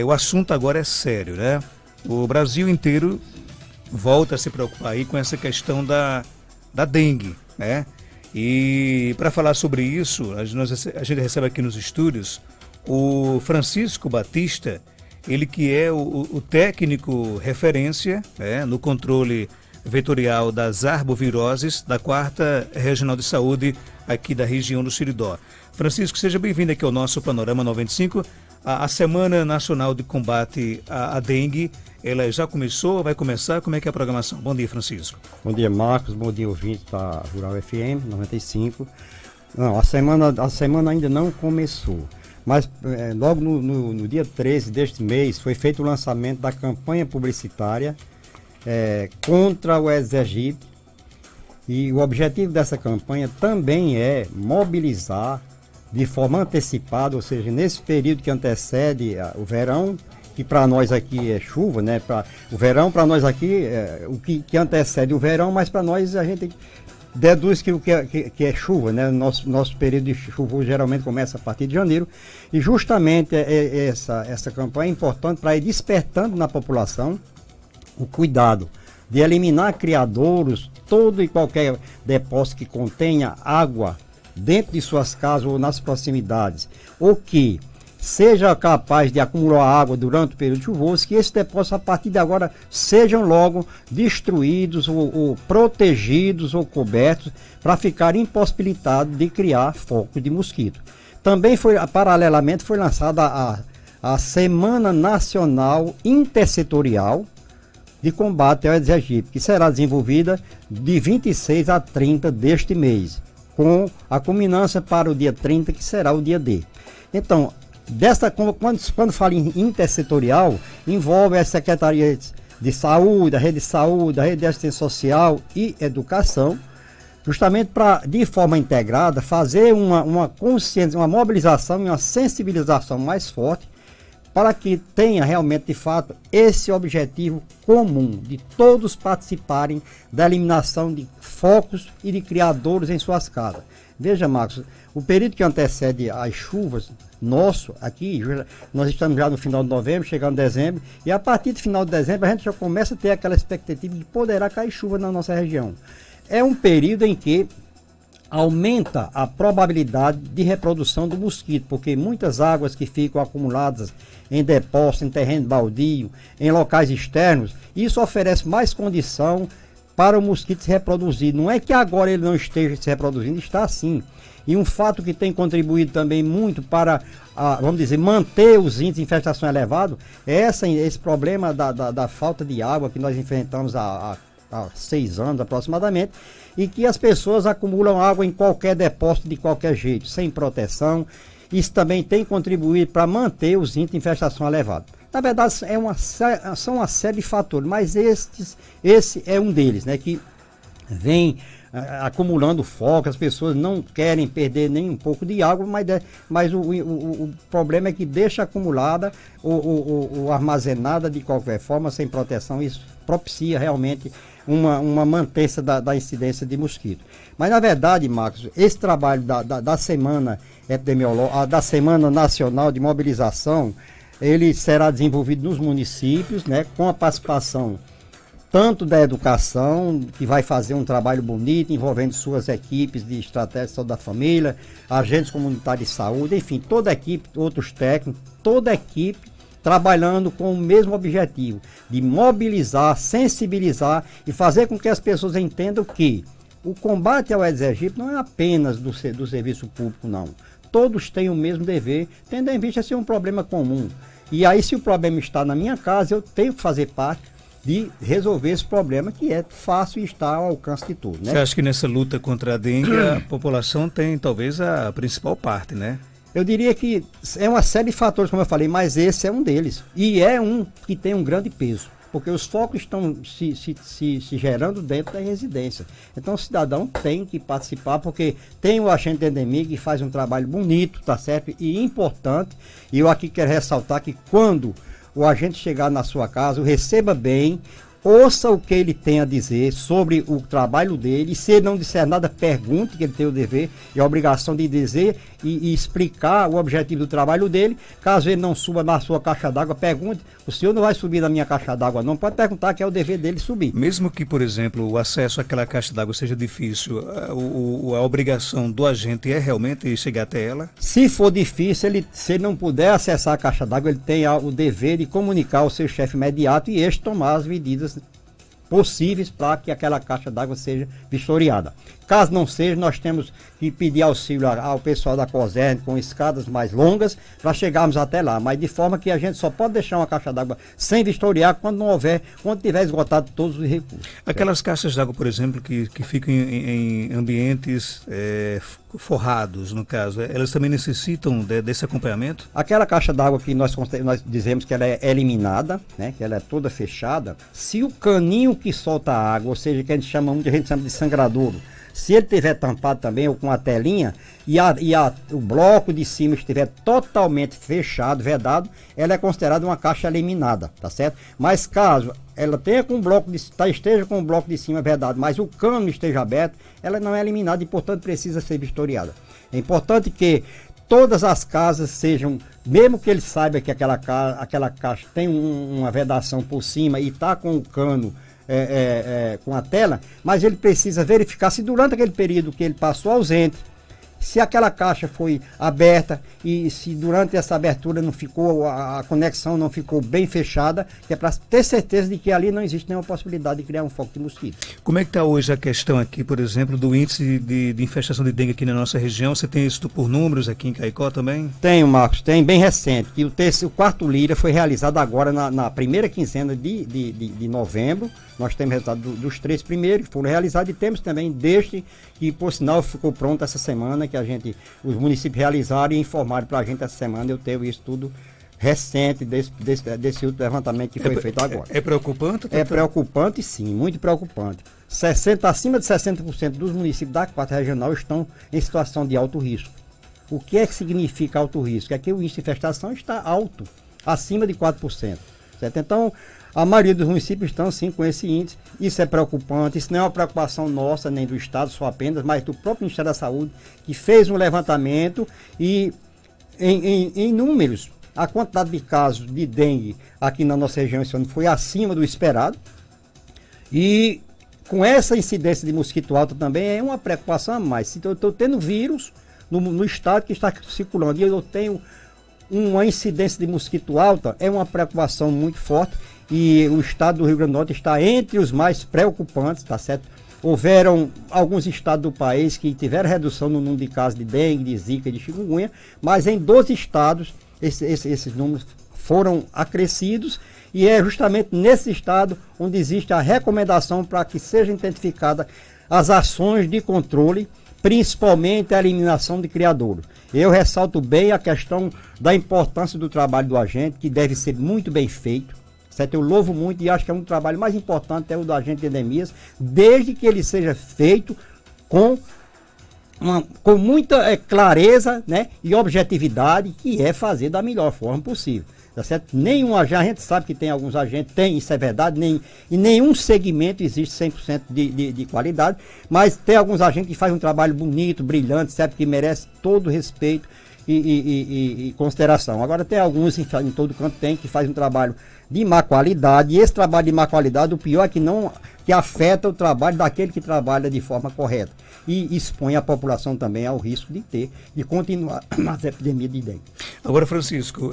o assunto agora é sério, né? O Brasil inteiro volta a se preocupar aí com essa questão da dengue, né? E para falar sobre isso, a gente recebe aqui nos estúdios o Francisco Batista, ele que é o técnico referência, né, no controle vetorial das arboviroses da 4ª Regional de Saúde aqui da região do Seridó. Francisco, seja bem-vindo aqui ao nosso Panorama 95. A Semana Nacional de Combate à Dengue, ela já começou, vai começar? Como é que é a programação? Bom dia, Francisco. Bom dia, Marcos. Bom dia, ouvinte da Rural FM 95. Não, a semana ainda não começou. Mas logo no dia 13 deste mês foi feito o lançamento da campanha publicitária contra o Aedes aegypti. E o objetivo dessa campanha também é mobilizar de forma antecipada, ou seja, nesse período que antecede o verão, que para nós aqui é chuva, né? O verão para nós aqui é o que antecede o verão, mas para nós a gente deduz que o que é chuva, né? Nosso período de chuva geralmente começa a partir de janeiro, e justamente essa campanha é importante para ir despertando na população o cuidado de eliminar criadouros, todo e qualquer depósito que contenha água dentro de suas casas ou nas proximidades, ou que seja capaz de acumular água durante o período chuvoso, que esses depósitos a partir de agora sejam logo destruídos ou protegidos ou cobertos para ficar impossibilitados de criar focos de mosquito. Também paralelamente foi lançada a Semana Nacional Intersetorial de Combate ao Aedes aegypti, que será desenvolvida de 26 a 30 deste mês, com a culminância para o dia 30, que será o dia D. Então, quando fala em intersetorial, envolve as secretarias de saúde, a rede de saúde, a rede de assistência social e educação, justamente para, de forma integrada, fazer uma consciência, uma mobilização e uma sensibilização mais forte, para que tenha realmente, de fato, esse objetivo comum de todos participarem da eliminação de focos e de criadouros em suas casas. Veja, Marcos, o período que antecede as chuvas, aqui, nós estamos já no final de novembro, chegando em dezembro, e a partir do final de dezembro a gente já começa a ter aquela expectativa de que poderá cair chuva na nossa região. É um período em que aumenta a probabilidade de reprodução do mosquito, porque muitas águas que ficam acumuladas em depósitos, em terreno baldio, em locais externos, isso oferece mais condição para o mosquito se reproduzir. Não é que agora ele não esteja se reproduzindo, está sim. E um fato que tem contribuído também muito para, vamos dizer, manter os índices de infestação elevados, é esse problema da falta de água que nós enfrentamos há 6 anos aproximadamente, e que as pessoas acumulam água em qualquer depósito de qualquer jeito, sem proteção. Isso também tem contribuído para manter os índices de infestação elevados. Na verdade, são uma série de fatores, mas esse é um deles, né, que vem acumulando foco. As pessoas não querem perder nem um pouco de água, mas o problema é que deixa acumulada ou armazenada de qualquer forma, sem proteção. Isso propicia realmente uma mantença da incidência de mosquito. Mas na verdade, Marcos, esse trabalho da Semana Epidemiológica, da Semana Nacional de Mobilização, ele será desenvolvido nos municípios, né, com a participação tanto da educação, que vai fazer um trabalho bonito, envolvendo suas equipes de estratégia de saúde da família, agentes comunitários de saúde, enfim, toda a equipe, outros técnicos, toda a equipe trabalhando com o mesmo objetivo, de mobilizar, sensibilizar e fazer com que as pessoas entendam que o combate ao Aedes aegypti não é apenas do serviço público, não. Todos têm o mesmo dever, tendo em vista ser um problema comum. E aí, se o problema está na minha casa, eu tenho que fazer parte de resolver esse problema, que é fácil e está ao alcance de todos, né? Você acha que nessa luta contra a dengue a população tem talvez a principal parte, né? Eu diria que é uma série de fatores, como eu falei, mas esse é um deles. E é um que tem um grande peso, porque os focos estão se gerando dentro da residência. Então o cidadão tem que participar, porque tem o agente de endemia que faz um trabalho bonito, tá certo? E importante. E eu aqui quero ressaltar que quando o agente chegar na sua casa, o receba bem, ouça o que ele tem a dizer sobre o trabalho dele, e se ele não disser nada, pergunte, que ele tem o dever e a obrigação de dizer e explicar o objetivo do trabalho dele. Caso ele não suba na sua caixa d'água, pergunte: o senhor não vai subir na minha caixa d'água não? Pode perguntar, que é o dever dele subir. Mesmo que, por exemplo, o acesso àquela caixa d'água seja difícil, a obrigação do agente é realmente chegar até ela? Se for difícil, se ele não puder acessar a caixa d'água, ele tem o dever de comunicar ao seu chefe imediato e este tomar as medidas possíveis para que aquela caixa d'água seja vistoriada. Caso não seja, nós temos que pedir auxílio ao pessoal da COSERN com escadas mais longas para chegarmos até lá, mas de forma que a gente só pode deixar uma caixa d'água sem vistoriar quando tiver esgotado todos os recursos. Aquelas caixas d'água, por exemplo, que ficam em ambientes forrados, no caso, elas também necessitam desse acompanhamento? Aquela caixa d'água que nós dizemos que ela é eliminada, né, que ela é toda fechada, se o caninho que solta a água, ou seja, que a gente chama de sangradouro, se ele estiver tampado também ou com a telinha e o bloco de cima estiver totalmente fechado, vedado, ela é considerada uma caixa eliminada, tá certo? Mas caso ela esteja com o bloco de cima vedado, mas o cano esteja aberto, ela não é eliminada e, portanto, precisa ser vistoriada. É importante que todas as casas sejam, mesmo que ele saiba que aquela caixa tem uma vedação por cima e está com o cano com a tela, mas ele precisa verificar se durante aquele período que ele passou ausente, se aquela caixa foi aberta e se durante essa abertura não ficou, a conexão não ficou bem fechada, que é para ter certeza de que ali não existe nenhuma possibilidade de criar um foco de mosquito. Como é que está hoje a questão aqui, por exemplo, do índice de infestação de dengue aqui na nossa região? Você tem isso por números aqui em Caicó também? Tenho, Marcos, tem, bem recente, que o quarto Lira foi realizado agora na primeira quinzena de novembro. Nós temos resultado dos 3 primeiros que foram realizados, e temos também deste, que por sinal ficou pronto essa semana, que os municípios realizaram e informaram para a gente essa semana. Eu tenho isso tudo recente desse outro levantamento que foi feito agora. É preocupante? É preocupante, sim, muito preocupante. Acima de 60% dos municípios da quarta regional estão em situação de alto risco. O que é que significa alto risco? É que o índice de infestação está alto, acima de 4%. Certo? Então, a maioria dos municípios estão sim com esse índice. Isso é preocupante, isso não é uma preocupação nossa, nem do Estado só apenas, mas do próprio Ministério da Saúde, que fez um levantamento e em números, a quantidade de casos de dengue aqui na nossa região esse ano foi acima do esperado. E com essa incidência de mosquito alta também é uma preocupação a mais. Se eu estou tendo vírus no estado que está circulando e eu tenho uma incidência de mosquito alta, é uma preocupação muito forte. E o estado do Rio Grande do Norte está entre os mais preocupantes, tá certo? Houveram alguns estados do país que tiveram redução no número de casos de dengue, de zika e de chikungunya, mas em 12 estados esses números foram acrescidos, e é justamente nesse estado onde existe a recomendação para que sejam identificadas as ações de controle, principalmente a eliminação de criadouros. Eu ressalto bem a questão da importância do trabalho do agente, que deve ser muito bem feito. Certo? Eu louvo muito e acho que é um trabalho mais importante é o do agente de endemias, desde que ele seja feito com muita clareza, né, e objetividade, que é fazer da melhor forma possível. Tá certo? Nenhum agente, a gente sabe que tem alguns agentes, isso é verdade, em nenhum segmento existe 100% de qualidade, mas tem alguns agentes que fazem um trabalho bonito, brilhante, certo? Que merece todo respeito e consideração. Agora tem alguns em todo canto que fazem um trabalho de má qualidade, e esse trabalho de má qualidade, o pior é que afeta o trabalho daquele que trabalha de forma correta e expõe a população também ao risco de continuar as epidemias de dengue. Agora, Francisco,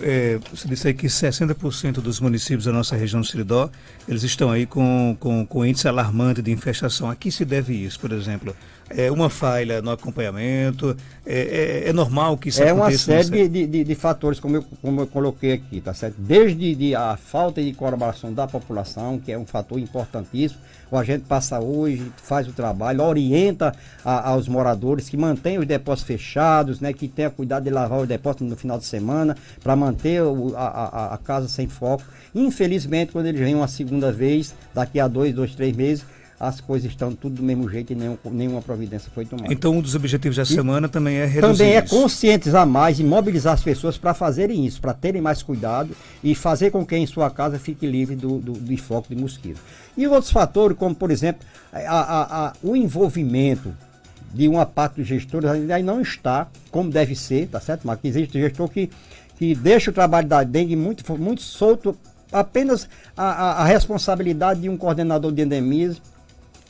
você disse aí que 60% dos municípios da nossa região do Seridó, eles estão aí com índice alarmante de infestação. A que se deve isso, por exemplo? É uma falha no acompanhamento? É normal que isso aconteça? É uma série de fatores, como eu coloquei aqui, tá certo? Desde a falta de colaboração da população, que é um fator importantíssimo. O agente passa hoje, faz o trabalho, orienta aos moradores que mantenham os depósitos fechados, né, que tenha cuidado de lavar os depósitos no final de semana, para manter a casa sem foco. Infelizmente, quando eles vêm uma segunda vez, daqui a 2, 3 meses, as coisas estão tudo do mesmo jeito e nenhuma providência foi tomada. Então, um dos objetivos da semana também é reduzir também é isso. Conscientizar mais e mobilizar as pessoas para fazerem isso, para terem mais cuidado e fazer com que em sua casa fique livre do foco de mosquito. E outros fatores, como por exemplo, o envolvimento de uma parte dos gestores ainda não está como deve ser, tá certo? Mas existe gestor que deixa o trabalho da dengue muito, muito solto, apenas a responsabilidade de um coordenador de endemias,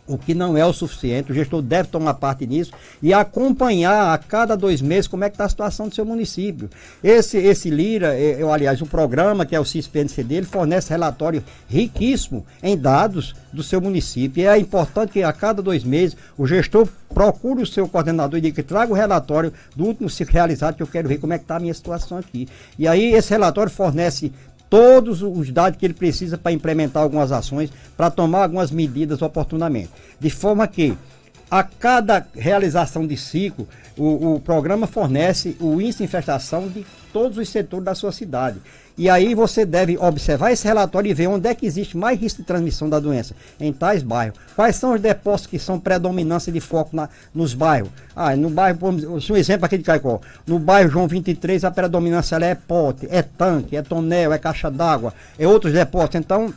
o que não é o suficiente. O gestor deve tomar parte nisso e acompanhar a cada 2 meses como é que está a situação do seu município. Esse Lira, aliás, o programa que é o CISPNCD, ele fornece relatório riquíssimo em dados do seu município. E é importante que a cada 2 meses o gestor procure o seu coordenador e diga que traga o relatório do último ciclo realizado, que eu quero ver como é que está a minha situação aqui. E aí esse relatório fornece todos os dados que ele precisa para implementar algumas ações, para tomar algumas medidas oportunamente. De forma que, a cada realização de ciclo, o programa fornece o índice de infestação de todos os setores da sua cidade. E aí você deve observar esse relatório e ver onde é que existe mais risco de transmissão da doença, em tais bairros. Quais são os depósitos que são predominância de foco nos bairros? No bairro, um exemplo aqui de Caicó, no bairro João 23, a predominância é pote, é tanque, é tonel, é caixa d'água, é outros depósitos. Então,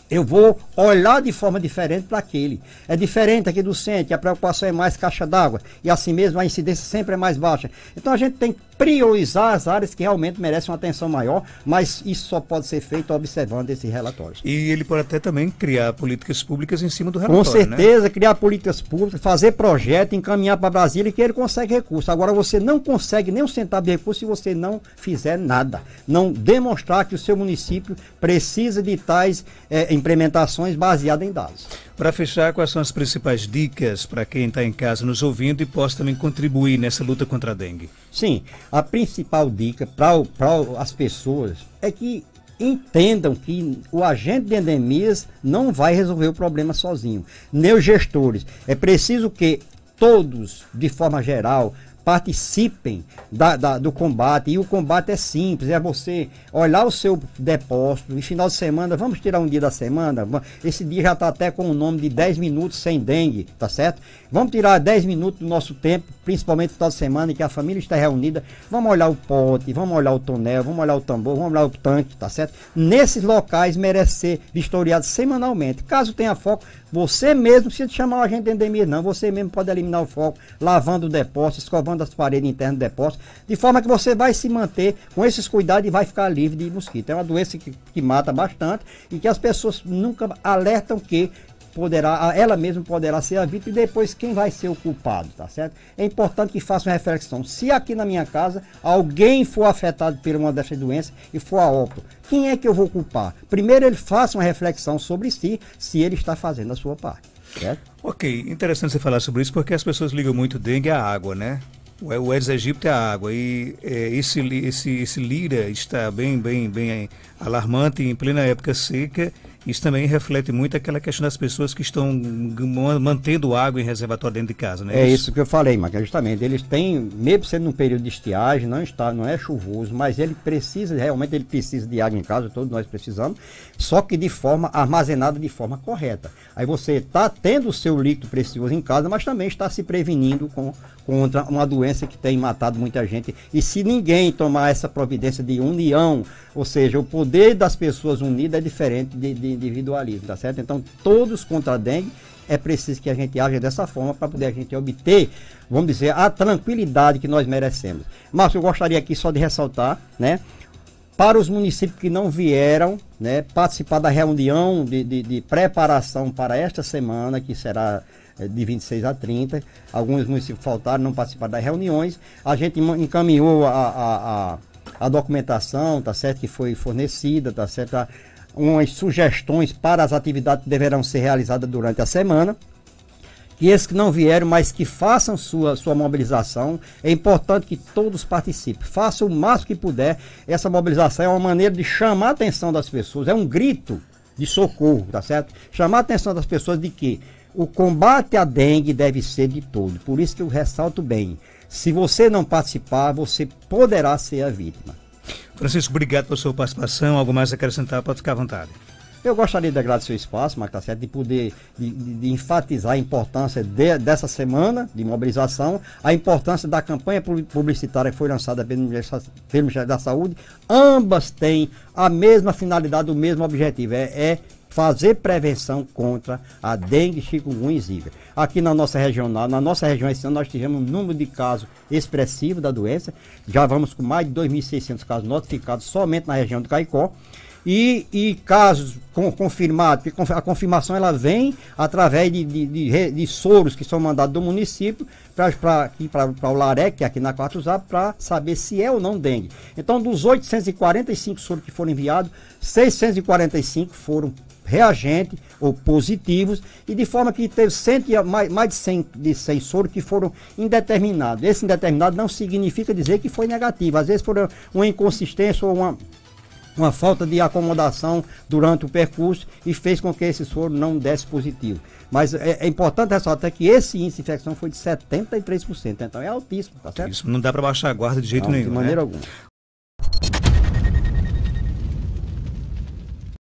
eu vou olhar de forma diferente para aquele. É diferente aqui do centro, que a preocupação é mais caixa d'água. E assim mesmo a incidência sempre é mais baixa. Então a gente tem que priorizar as áreas que realmente merecem uma atenção maior, mas isso só pode ser feito observando esses relatórios. E ele pode até também criar políticas públicas em cima do relatório, com certeza, né? Criar políticas públicas, fazer projeto, encaminhar para Brasília e que ele consegue recurso. Agora você não consegue nem um centavo de recurso se você não fizer nada. Não demonstrar que o seu município precisa de tais implementações baseadas em dados. Para fechar, quais são as principais dicas para quem está em casa nos ouvindo e possa também contribuir nessa luta contra a dengue? Sim, a principal dica para as pessoas é que entendam que o agente de endemias não vai resolver o problema sozinho. Nem os gestores. É preciso que todos, de forma geral, participem do combate. E o combate é simples, é você olhar o seu depósito e final de semana, vamos tirar um dia da semana, esse dia já está até com o nome de 10 minutos sem dengue, tá certo? Vamos tirar 10 minutos do nosso tempo, principalmente no final de semana em que a família está reunida, vamos olhar o pote, vamos olhar o tonel, vamos olhar o tambor, vamos olhar o tanque, tá certo? Nesses locais merece ser vistoriado semanalmente. Caso tenha foco, você mesmo precisa chamar o agente de endemia, não, você mesmo pode eliminar o foco, lavando o depósito, escovando as paredes internas do depósito, de forma que você vai se manter com esses cuidados e vai ficar livre de mosquito. É uma doença que mata bastante e que as pessoas nunca alertam que ela mesma poderá ser a vítima e depois quem vai ser o culpado, tá certo? É importante que faça uma reflexão. Se aqui na minha casa alguém for afetado por uma dessas doenças e for a óbito, quem é que eu vou culpar? Primeiro ele faça uma reflexão sobre si, se ele está fazendo a sua parte, certo? Ok, interessante você falar sobre isso porque as pessoas ligam muito dengue à água, né? O Aedes aegypti é a água e esse Lira está bem alarmante em plena época seca. Isso também reflete muito aquela questão das pessoas que estão mantendo água em reservatório dentro de casa, né? É isso que eu falei, mas justamente eles têm, mesmo sendo num período de estiagem, não é chuvoso, mas ele precisa de água em casa, todos nós precisamos, só que de forma armazenada de forma correta. Aí você está tendo o seu líquido precioso em casa, mas também está se prevenindo contra uma doença que tem matado muita gente. E se ninguém tomar essa providência de união, ou seja, o poder das pessoas unidas é diferente de individualismo, tá certo? Então, todos contra a dengue, é preciso que a gente age dessa forma para poder a gente obter, vamos dizer, a tranquilidade que nós merecemos. Márcio, eu gostaria aqui só de ressaltar, né? Para os municípios que não vieram, né, participar da reunião de preparação para esta semana, que será de 26 a 30, alguns municípios faltaram, não participaram das reuniões, a gente encaminhou a documentação, tá certo, que foi fornecida, tá certo, umas sugestões para as atividades que deverão ser realizadas durante a semana. E esses que não vieram, mas que façam sua mobilização, é importante que todos participem, façam o máximo que puder. Essa mobilização é uma maneira de chamar a atenção das pessoas, é um grito de socorro, tá certo? Chamar a atenção das pessoas de que o combate à dengue deve ser de todo. Por isso que eu ressalto bem, se você não participar, você poderá ser a vítima. Francisco, obrigado pela sua participação. Algo mais a acrescentar, pode ficar à vontade. Eu gostaria de agradecer o espaço, mas tá certo, de poder de enfatizar a importância dessa semana de mobilização, a importância da campanha publicitária que foi lançada pelo Ministério da Saúde. Ambas têm a mesma finalidade, o mesmo objetivo, é fazer prevenção contra a dengue, chikungunya e zika. Aqui na nossa região esse ano nós tivemos um número de casos expressivo da doença, já vamos com mais de 2.600 casos notificados somente na região do Caicó, e casos confirmados, porque a confirmação ela vem através de soros que são mandados do município para o LAREC, que é aqui na Quartuzaba, para saber se é ou não dengue. Então, dos 845 soros que foram enviados, 645 foram reagentes ou positivos, e de forma que teve mais de 100 soros que foram indeterminados. Esse indeterminado não significa dizer que foi negativo, às vezes foram uma inconsistência ou uma falta de acomodação durante o percurso e fez com que esse soro não desse positivo. Mas é importante ressaltar que esse índice de infecção foi de 73%, então é altíssimo, tá certo? Isso não dá para baixar a guarda de jeito nenhum. De maneira né? alguma.